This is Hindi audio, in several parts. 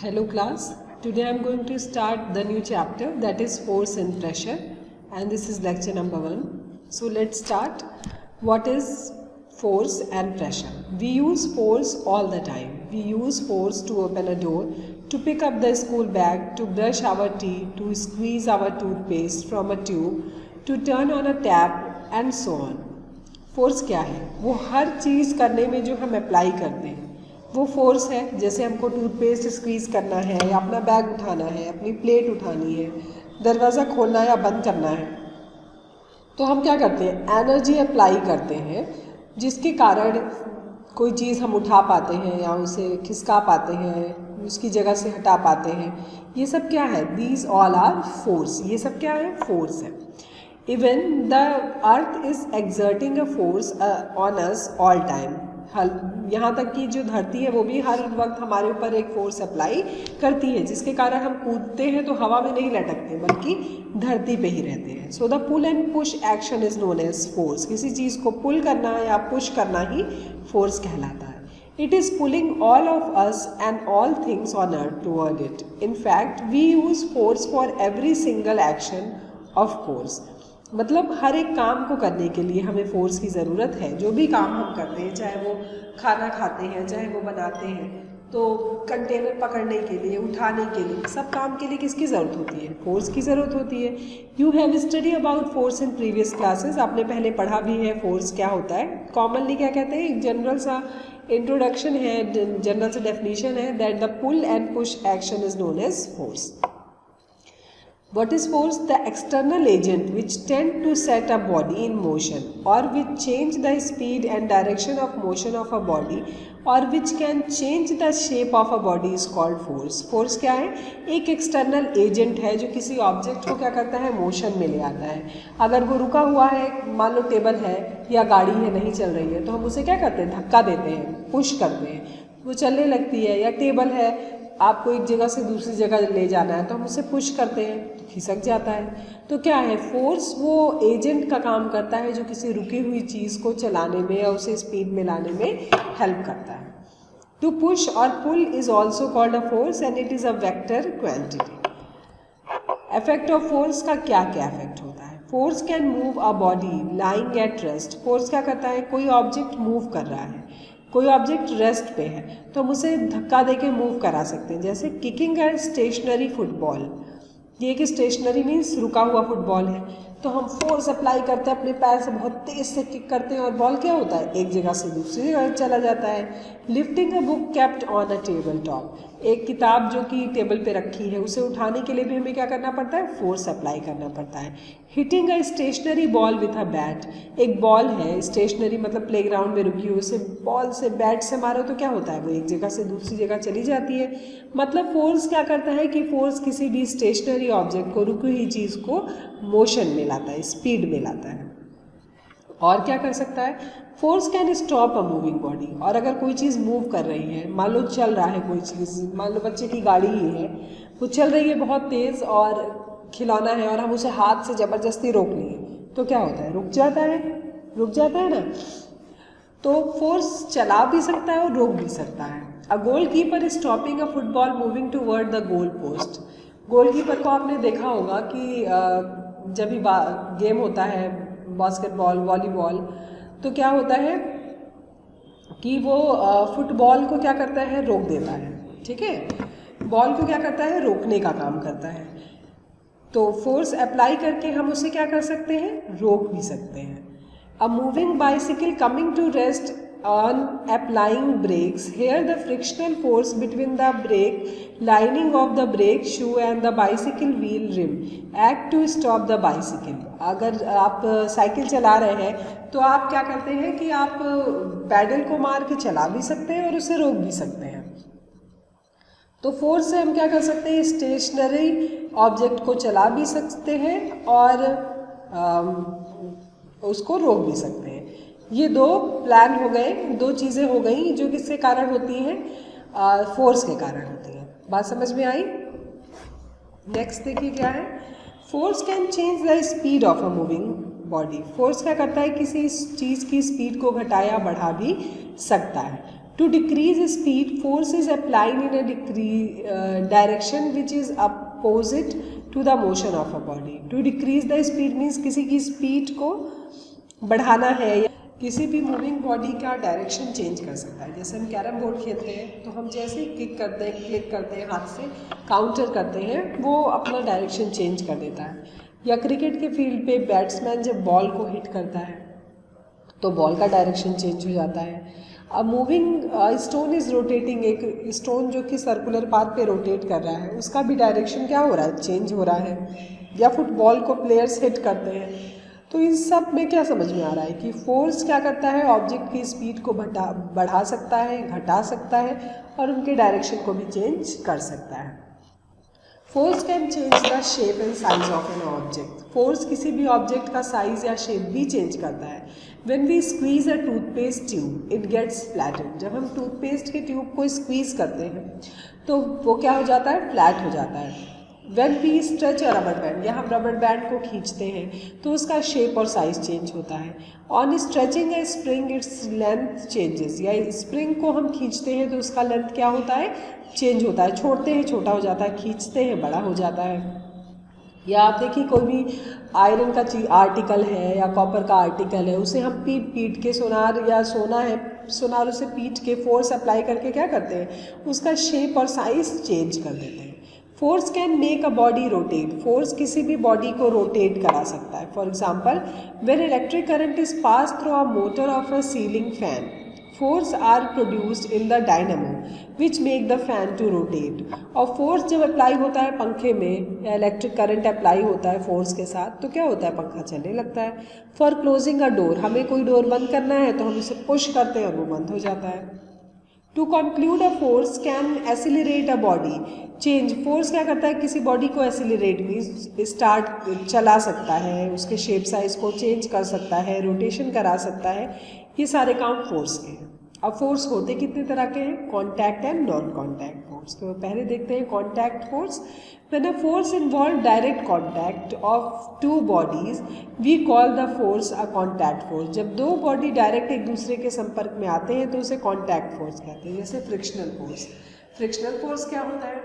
Hello class, today I am going to start the new chapter, that is force and pressure, and this is lecture number 1. So let's start. What is force and pressure? We use force all the time. We use force to open a door, to pick up the school bag, to brush our teeth, to squeeze our toothpaste from a tube, to turn on a tap and so on. Force क्या है? वो हर चीज़ करने में जो हम अप्लाई करते हैं वो फोर्स है। जैसे हमको टूथपेस्ट स्क्वीज़ करना है, या अपना बैग उठाना है, अपनी प्लेट उठानी है, दरवाज़ा खोलना या बंद करना है, तो हम क्या करते हैं? एनर्जी अप्लाई करते हैं, जिसके कारण कोई चीज़ हम उठा पाते हैं या उसे खिसका पाते हैं, उसकी जगह से हटा पाते हैं। ये सब क्या है? These all are force. ये सब क्या है? फोर्स है। Even the earth is exerting a force on us all time. यहाँ तक कि जो धरती है वो भी हर वक्त हमारे ऊपर एक फोर्स अप्लाई करती है, जिसके कारण हम कूदते हैं तो हवा में नहीं लटकते बल्कि धरती पे ही रहते हैं। So the pull and push action is known as force. किसी चीज़ को पुल करना या पुश करना ही फोर्स कहलाता है। It is pulling all of us and all things on earth toward it. In fact, we use force for every single action of course. मतलब हर एक काम को करने के लिए हमें फ़ोर्स की ज़रूरत है। जो भी काम हम करते हैं, चाहे वो खाना खाते हैं, चाहे वो बनाते हैं, तो कंटेनर पकड़ने के लिए, उठाने के लिए, सब काम के लिए किसकी ज़रूरत होती है? फोर्स की ज़रूरत होती है। You have study about force in previous classes. आपने पहले पढ़ा भी है फोर्स क्या होता है। कॉमनली क्या कहते हैं? एक जनरल सा इंट्रोडक्शन है, जनरल सा डेफिनेशन है, that the pull and push action is known as force. What is force? The external agent which tend to set a body in motion, or which change the speed and direction of motion of a body, or which can change the shape of a body is called force. Force क्या है? एक एक्सटर्नल एजेंट है जो किसी ऑब्जेक्ट को क्या करता है? मोशन में ले आता है। अगर वो रुका हुआ है, मान लो टेबल है या गाड़ी है, नहीं चल रही है, तो हम उसे क्या करते हैं? धक्का देते हैं, पुश करते हैं, वो चलने लगती है। या टेबल है, आपको एक जगह से दूसरी जगह ले जाना है, तो हम उसे पुश करते हैं, तो खिसक जाता है। तो क्या है? फोर्स वो एजेंट का काम करता है जो किसी रुकी हुई चीज़ को चलाने में या उसे स्पीड में लाने में हेल्प करता है। टू पुश और pull is also called a force and it is a vector quantity. Effect of force का क्या क्या इफेक्ट होता है? Force can move a body lying at rest. Force क्या करता है? कोई ऑब्जेक्ट मूव कर रहा है, कोई ऑब्जेक्ट रेस्ट पे है, तो हम उसे धक्का देके मूव करा सकते हैं। जैसे किकिंग ए स्टेशनरी फुटबॉल। ये एक स्टेशनरी मीन्स रुका हुआ फुटबॉल है, तो हम फोर्स अप्लाई करते हैं, अपने पैर से बहुत तेज़ से किक करते हैं और बॉल क्या होता है? एक जगह से दूसरी जगह चला जाता है। Lifting a book kept on a table top. एक किताब जो कि टेबल पे रखी है, उसे उठाने के लिए भी हमें क्या करना पड़ता है? फोर्स अप्लाई करना पड़ता है। Hitting a stationary ball with a bat. एक बॉल है स्टेशनरी, मतलब प्लेग्राउंड में रुकी हुई, उसे बॉल से, बैट से मारो तो क्या होता है? वो एक जगह से दूसरी जगह चली जाती है। मतलब फोर्स क्या करता है कि फोर्स किसी भी स्टेशनरी ऑब्जेक्ट को, रुकी हुई चीज़ को मोशन में लाता है, स्पीड में लाता है। और क्या कर सकता है? Force can stop a moving body. और अगर कोई चीज़ मूव कर रही है, मान लो चल रहा है कोई चीज़, मान लो बच्चे की गाड़ी ही है, वो चल रही है बहुत तेज़ और खिलौना है, और हम उसे हाथ से ज़बरदस्ती रोक लिए, तो क्या होता है? रुक जाता है, रुक जाता है ना। तो फोर्स चला भी सकता है और रोक भी सकता है। A goal keeper is stopping a football moving toward the goal post. Goal keeper को आपने देखा होगा कि जब भी गेम होता है, बास्केटबॉल, वॉलीबॉल, तो क्या होता है कि वो फुटबॉल को क्या करता है? रोक देता है। ठीक है, बॉल को क्या करता है? रोकने का काम करता है। तो फोर्स अप्लाई करके हम उसे क्या कर सकते हैं? रोक भी सकते हैं। A moving bicycle coming to rest on applying brakes. Here the frictional force between the brake lining of the brake shoe and the bicycle wheel rim act to stop the bicycle. अगर आप साइकिल चला रहे हैं तो आप क्या करते हैं कि आप पैडल को मार के चला भी सकते हैं और उसे रोक भी सकते हैं। तो फोर्स से हम क्या कर सकते हैं? स्टेशनरी ऑब्जेक्ट को चला भी सकते हैं और उसको रोक भी सकते हैं। ये दो प्लान हो गए, दो चीज़ें हो गई जो किसके कारण होती हैं? फोर्स के कारण होती हैं। बात समझ में आई? नेक्स्ट देखिए क्या है। Force can change the speed of a moving body. Force क्या करता है? किसी चीज़ की स्पीड को घटा या बढ़ा भी सकता है। To decrease speed, force is applied in a direction which is opposite to the motion of a body. To decrease the speed means किसी की स्पीड को बढ़ाना है या किसी भी मूविंग बॉडी का डायरेक्शन चेंज कर सकता है। जैसे हम कैरम बोर्ड खेलते हैं तो हम जैसे ही क्लिक करते हैं हाथ से काउंटर करते हैं, वो अपना डायरेक्शन चेंज कर देता है। या क्रिकेट के फील्ड पे बैट्समैन जब बॉल को हिट करता है तो बॉल का डायरेक्शन चेंज हो जाता है। अब मूविंग स्टोन इज रोटेटिंग, एक स्टोन जो कि सर्कुलर पाथ पे रोटेट कर रहा है उसका भी डायरेक्शन क्या हो रहा है, चेंज हो रहा है। या फुटबॉल को प्लेयर्स हिट करते हैं। तो इन सब में क्या समझ में आ रहा है कि फोर्स क्या करता है, ऑब्जेक्ट की स्पीड को बढ़ा सकता है, घटा सकता है और उनके डायरेक्शन को भी चेंज कर सकता है। Force can change the shape and size of an object. Force किसी भी ऑब्जेक्ट का साइज या शेप भी चेंज करता है। When we squeeze a toothpaste tube, it gets flattened. जब हम टूथपेस्ट के ट्यूब को स्क्वीज करते हैं तो वो क्या हो जाता है, फ्लैट हो जाता है। When we stretch a rubber band, या हम रबर बैंड को खींचते हैं तो उसका शेप और साइज चेंज होता है। On stretching a spring, its length changes. या स्प्रिंग को हम खींचते हैं तो उसका लेंथ क्या होता है, चेंज होता है। छोड़ते हैं छोटा हो जाता है, खींचते हैं बड़ा हो जाता है। या आप देखिए कोई भी आयरन का आर्टिकल है या कॉपर का आर्टिकल है, उसे हम पीट के सोनार या सोनार उसे पीट के फोर्स अप्लाई करके क्या करते हैं, उसका शेप और साइज चेंज कर देते हैं। Force can make a body rotate. Force किसी भी बॉडी को रोटेट करा सकता है। For example, when electric current is pass through a motor of a ceiling fan, force are produced in the dynamo which make the fan to rotate. और फोर्स जब अप्लाई होता है पंखे में या इलेक्ट्रिक करंट अप्लाई होता है फोर्स के साथ तो क्या होता है, पंखा चलने लगता है। फॉर क्लोजिंग अ डोर, हमें कोई डोर बंद करना है तो हम उसे पुश करते हैं और वो बंद हो जाता है। To conclude a force can accelerate a body change. Force क्या करता है, किसी बॉडी को एसिलरेट मीन्स स्टार्ट चला सकता है, उसके शेप साइज को चेंज कर सकता है, रोटेशन करा सकता है। ये सारे काम फोर्स के हैं। अब फोर्स होते कितने तरह के हैं, contact and non contact force. तो पहले देखते हैं contact force. When a force involve direct contact of two bodies we call the force a contact force. जब दो बॉडी डायरेक्ट एक दूसरे के संपर्क में आते हैं तो उसे कॉन्टैक्ट फोर्स कहते हैं। जैसे फ्रिक्शनल फोर्स। फ्रिक्शनल फोर्स क्या होता है,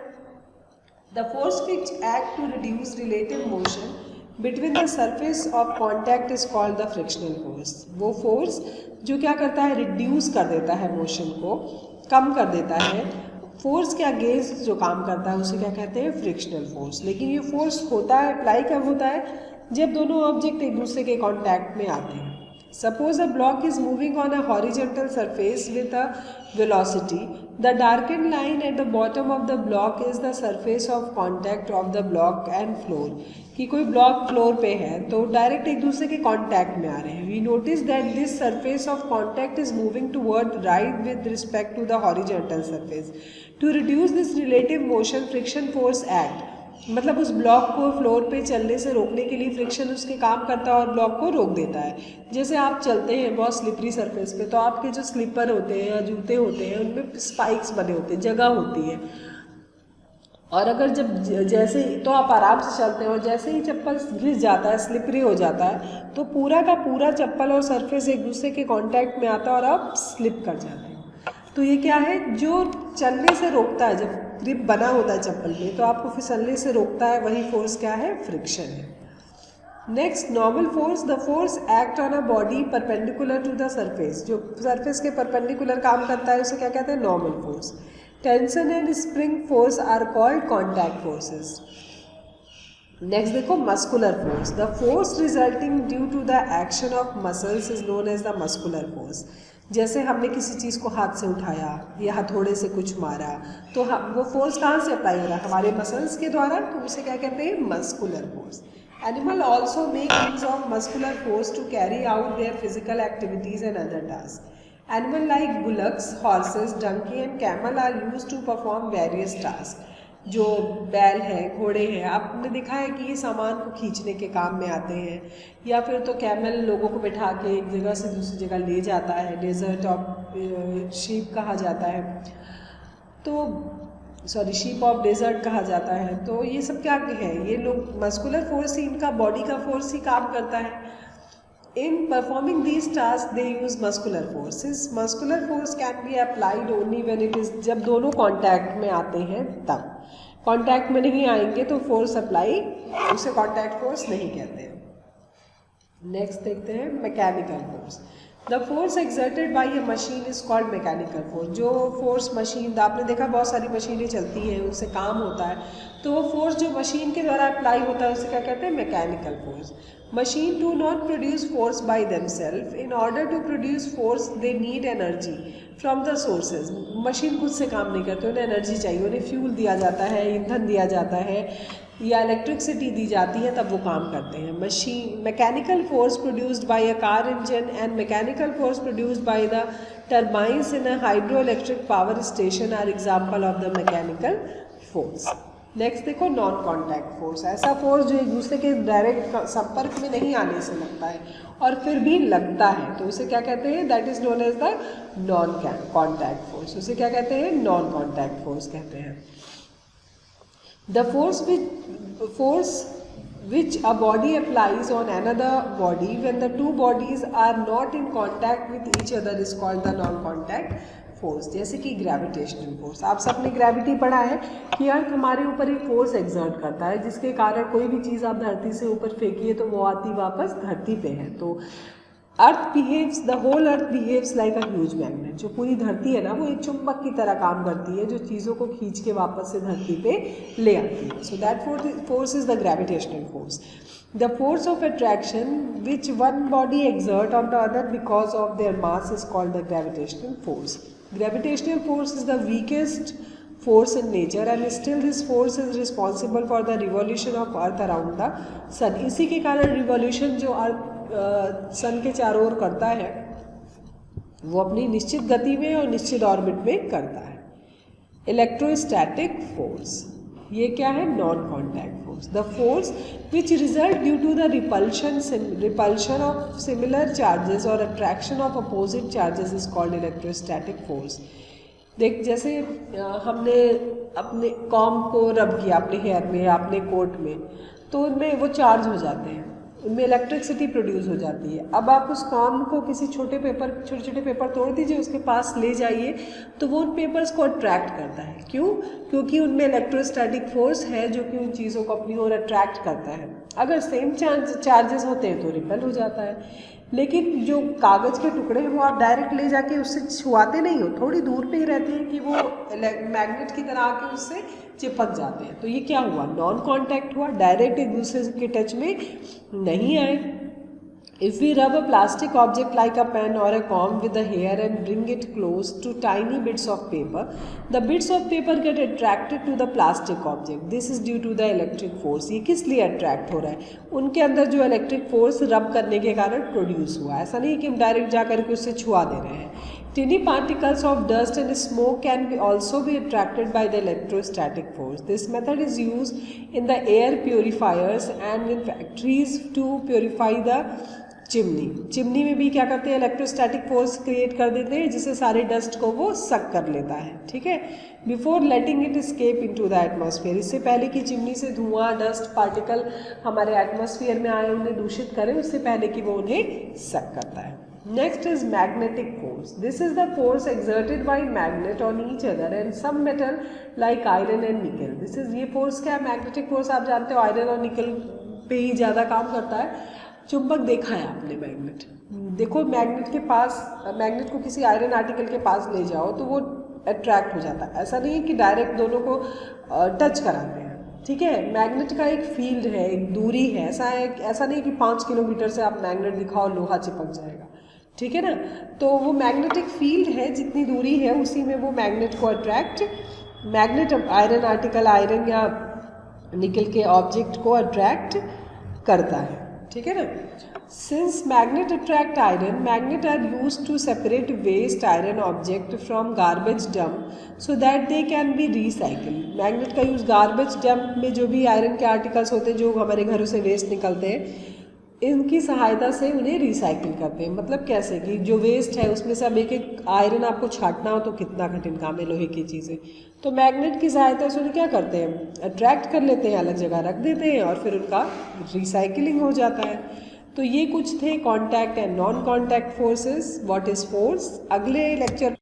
the force which act to reduce relative motion between the surface of contact is called the frictional force. वो फोर्स जो क्या करता है, रिड्यूस कर देता है मोशन को, कम कर देता है। फोर्स के अगेंस्ट जो काम करता है उसे क्या कहते हैं, फ्रिक्शनल फोर्स। लेकिन ये फोर्स होता है, अप्लाई कब होता है, जब दोनों ऑब्जेक्ट एक दूसरे के कॉन्टैक्ट में आते हैं। Suppose a block is moving on a horizontal surface with a velocity. The darkened line at the bottom of the block is the surface of contact of the block and floor. कि कोई ब्लॉक फ्लोर पे है तो डायरेक्ट एक दूसरे के कांटेक्ट में आ रहे हैं। We notice that this surface of contact is moving toward right with respect to the horizontal surface. To reduce this relative motion friction force act, मतलब उस ब्लॉक को फ्लोर पे चलने से रोकने के लिए फ्रिक्शन उसके काम करता है और ब्लॉक को रोक देता है। जैसे आप चलते हैं बहुत स्लिपरी सरफेस पे तो आपके जो स्लीपर होते हैं या जूते होते हैं उनमें स्पाइक्स बने होते हैं, जगह होती है। और अगर जब जैसे ही तो आप आराम से चलते हैं और जैसे ही चप्पल घिस जाता है, स्लिपरी हो जाता है, तो पूरा का पूरा चप्पल और सरफेस एक दूसरे के कांटेक्ट में आता है और आप स्लिप कर जाते हैं। तो ये क्या है, जो चलने से रोकता है, जब ग्रिप बना होता है चप्पल में तो आपको फिसलने से रोकता है, वही फोर्स क्या है, फ्रिक्शन है। Next, normal force. The force act on a body perpendicular to the surface. जो सरफेस के परपेंडिकुलर काम करता है उसे क्या कहते हैं, normal force. Tension and spring force are called contact forces. Next देखो, muscular force. The force resulting due to the action of muscles is known as the muscular force. जैसे हमने किसी चीज़ को हाथ से उठाया या हथौड़े से कुछ मारा तो हम वो फोर्स कहाँ से अप्लाई हो रहा है, हमारे मसल्स के द्वारा, तो उसे क्या कहते हैं, muscular force. Animal also make use of muscular force to carry out their physical activities and other task. Animal like bullocks, horses, donkey and camel are used to perform various tasks. जो बैल है, घोड़े हैं, आपने देखा है कि ये सामान को खींचने के काम में आते हैं। या फिर तो कैमल लोगों को बैठा के एक जगह से दूसरी जगह ले जाता है, डेजर्ट ऑफ शीप कहा जाता है, तो शीप ऑफ डेजर्ट कहा जाता है। तो ये सब क्या है, ये लोग मस्कुलर फोर्स ही, इनका बॉडी का फोर्स ही काम करता है। In performing these tasks, they use muscular force. This muscular force can be applied only when it is, जब दोनों कांटेक्ट में आते हैं तब. कांटेक्ट में नहीं आएंगे तो फोर्स अप्लाई, उसे कांटेक्ट फोर्स नहीं कहते हैं. नेक्स्ट देखते हैं mechanical force. The force exerted by A machine is called mechanical force. जो फोर्स मशीन, आपने देखा बहुत सारी मशीनें चलती हैं, उससे काम होता है, तो वो फोर्स जो मशीन के द्वारा अप्लाई होता है उसे क्या कहते हैं? Mechanical force. Machine do not produce force by themself. In order to produce force they need energy from the sources. Machine खुद से काम नहीं करते, उन्हें एनर्जी चाहिए, उन्हें फ्यूल दिया जाता है, ईंधन दिया जाता है या इलेक्ट्रिसिटी दी जाती है, तब वो काम करते हैं. Machine mechanical force produced by a car engine and mechanical force produced by the turbines in a hydro electric power station are example of the mechanical force. Next देखो नॉन कॉन्टैक्ट फोर्स. ऐसा फोर्स जो एक दूसरे के डायरेक्ट संपर्क में नहीं आने से लगता है और फिर भी लगता है, तो उसे क्या कहते हैं? That is known as the non contact force. उसे क्या कहते हैं? नॉन कॉन्टैक्ट फोर्स कहते हैं. The force which a body applies on another body when the two bodies are not in contact with each other is called the non-contact force. जैसे कि ग्रेविटेशनल फोर्स. आप सबने ग्रेविटी पढ़ा है कि अर्थ हमारे ऊपर एक फोर्स एक्सर्ट करता है, जिसके कारण कोई भी चीज़ आप धरती से ऊपर फेंकिए तो वो आती वापस धरती पे है. तो the whole earth behaves like a huge magnet. जो पूरी धरती है ना, वो एक चुंबक की तरह काम करती है, जो चीज़ों को खींच के वापस से धरती पे ले आती है. So that force is the gravitational force. The force of attraction which one body exert on the other because of their mass is called the gravitational force. Gravitational force is the weakest force in nature and still this force is responsible for the revolution of earth around the sun. इसी के कारण रिवॉल्यूशन जो अर्थ सन के चारों ओर करता है वो अपनी निश्चित गति में और निश्चित ऑर्बिट में करता है. इलेक्ट्रोस्टैटिक फोर्स, ये क्या है? Non contact force. The force which result due to the repulsion of similar charges और attraction of opposite charges is called electrostatic force. देख, जैसे हमने अपने कॉम को रब किया अपने हेयर में या अपने कोट में, तो उनमें वो चार्ज हो जाते हैं, उनमें इलेक्ट्रिसिटी प्रोड्यूस हो जाती है. अब आप उस कॉम को किसी छोटे छोटे पेपर तोड़ दीजिए, उसके पास ले जाइए, तो वो उन पेपर्स को अट्रैक्ट करता है. क्यों? क्योंकि उनमें इलेक्ट्रोस्टैटिक फोर्स है जो कि उन चीज़ों को अपनी ओर अट्रैक्ट करता है. अगर सेम चार्जेस होते हैं तो रिपेल हो जाता है. लेकिन जो कागज़ के टुकड़े हैं वो आप डायरेक्ट ले जाके उससे छुआते नहीं हो, थोड़ी दूर पे ही रहते हैं कि वो मैग्नेट की तरह आके उससे चिपक जाते हैं. तो ये क्या हुआ? नॉन कॉन्टैक्ट हुआ, डायरेक्ट एक दूसरे के टच में नहीं आए. If we rub a plastic object like a pen or a comb with the hair and bring it close to tiny bits of paper, the bits of paper get attracted to the plastic object. This is due to the electric force. ये किस लिए अट्रैक्ट हो रहा है? उनके अंदर जो इलेक्ट्रिक फोर्स रब करने के कारण प्रोड्यूस हुआ. ऐसा नहीं कि हम डायरेक्ट जा करके उससे छुआ दे रहे हैं. Tiny particles of dust and smoke can also be attracted by the electrostatic force. This method is used in the air purifiers and in factories to purify the chimney में भी क्या करते हैं? इलेक्ट्रोस्टैटिक फोर्स क्रिएट कर देते हैं, जिससे सारे डस्ट को वो सक कर लेता है. ठीक है, before letting it escape into the atmosphere. इससे पहले कि चिमनी से धुआं, डस्ट पार्टिकल हमारे एटमॉस्फेयर में आए, उन्हें दूषित करें, उससे पहले कि वो उन्हें सक करता है. Next is magnetic force. This is the force exerted by magnet on each other and some metal like iron and nickel. This is, ये force क्या है? Magnetic force आप जानते हो आयरन और निकल पे ही ज़्यादा काम करता है. चुंबक देखा है आपने? मैग्नेट देखो, मैग्नेट के पास, मैग्नेट को किसी आयरन आर्टिकल के पास ले जाओ तो वो अट्रैक्ट हो जाता है. ऐसा नहीं है कि डायरेक्ट दोनों को टच कराते हैं. ठीक है, मैग्नेट का एक फील्ड है, एक दूरी है. ऐसा नहीं कि 5 किलोमीटर से आप मैग्नेट दिखाओ लोहा चिपक जाएगा. ठीक है ना? तो वो मैग्नेटिक फील्ड है, जितनी दूरी है उसी में वो मैग्नेट को attract, magnet iron article, iron या निकल के ऑब्जेक्ट को अट्रैक्ट करता है. ठीक है ना? Since magnet attract iron, magnet are used to separate waste iron object from garbage dump so that they can be recycle. Magnet का यूज़ गार्बेज डंप में जो भी आयरन के आर्टिकल्स होते हैं, जो हमारे घरों से वेस्ट निकलते हैं, इनकी सहायता से उन्हें रिसाइकिल करते हैं. मतलब कैसे कि जो वेस्ट है उसमें से अब एक एक आयरन आपको छांटना हो तो कितना कठिन काम है, लोहे की चीज़ें. तो मैग्नेट की सहायता से उन्हें क्या करते हैं? अट्रैक्ट कर लेते हैं, अलग जगह रख देते हैं और फिर उनका रिसाइकिलिंग हो जाता है. तो ये कुछ थे contact and non contact forces, what is force. अगले लेक्चर